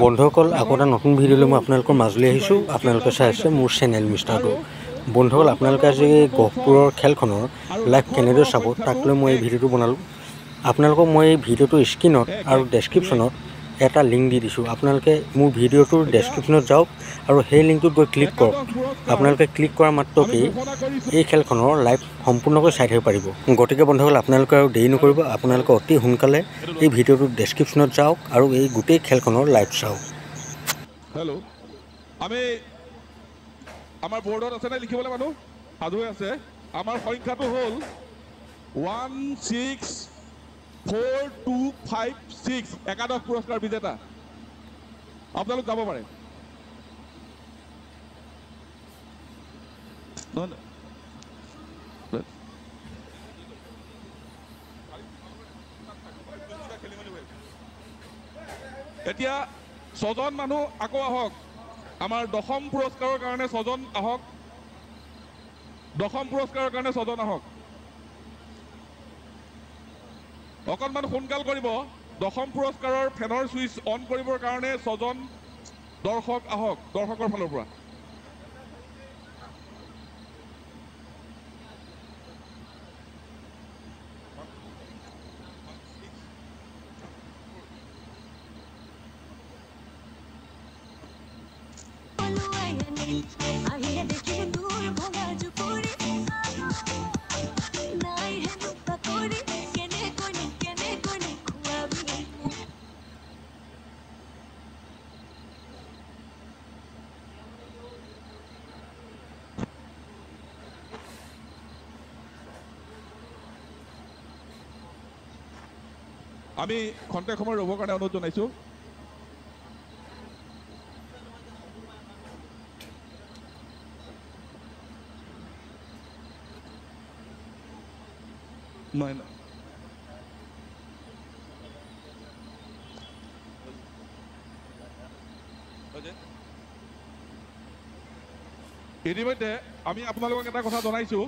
বন্ধুসকল আকৌ এটা নতুন ভিডিঅ'লৈ মই আপোনালোকৰ মাজলৈ আহিছোঁ। আপোনালোকে চাই আছে মোৰ চেনেল মিষ্টাৰটো। বন্ধুসকল আপোনালোকে আজি গহপুৰৰ খেলখনৰ লাইভ কেনেদৰে চাব তাক লৈ মই এই ভিডিঅ'টো বনালোঁ। আপোনালোকক মই এই ভিডিঅ'টোৰ স্ক্ৰীনত আৰু ডেছক্ৰিপশ্যনত এটা লিংক দি দিছোঁ। আপোনালোকে মোৰ ভিডিঅ'টোৰ ডেছক্ৰিপশ্যনত যাওক আৰু সেই লিংকটোত গৈ ক্লিক কৰক। আপোনালোকে ক্লিক কৰা মাত্ৰকেই এই খেলখনৰ লাইভ সম্পূৰ্ণকৈ চাই থাকিব পাৰিব। গতিকে বন্ধুসকল আপোনালোকে আৰু দেৰি নকৰিব, আপোনালোকে অতি সোনকালে এই ভিডিঅ'টোৰ ডেছক্ৰিপশ্যনত যাওক আৰু এই গোটেই খেলখনৰ লাইভ চাওক। হেল্ল', আমি আমাৰ বৰ্ডত আছে নে লিখিবলৈ মানুহ সাধু হৈ আছে। আমাৰ সংখ্যাটো হ'ল 1642556 একাদশ পুৰস্কাৰ বিজেতা। আপোনালোক যাব পাৰে। এতিয়া 6জন মানুহ আকৌ আহক। আমাৰ দশম পুৰস্কাৰৰ কাৰণে 6জন আহক। দশম পুৰস্কাৰৰ কাৰণে 6জন আহক। অকণমান সোনকাল কৰিব। দশম পুৰস্কাৰৰ ফেনৰ ছুইচ অন কৰিবৰ কাৰণে 6জন দৰ্শক আহক দৰ্শকৰ ফালৰ পৰা। আমি খন্তেক সময় ৰ'বৰ কাৰণে অনুৰোধ জনাইছোঁ। ইতিমধ্যে আমি আপোনালোকক এটা কথা জনাইছোঁ।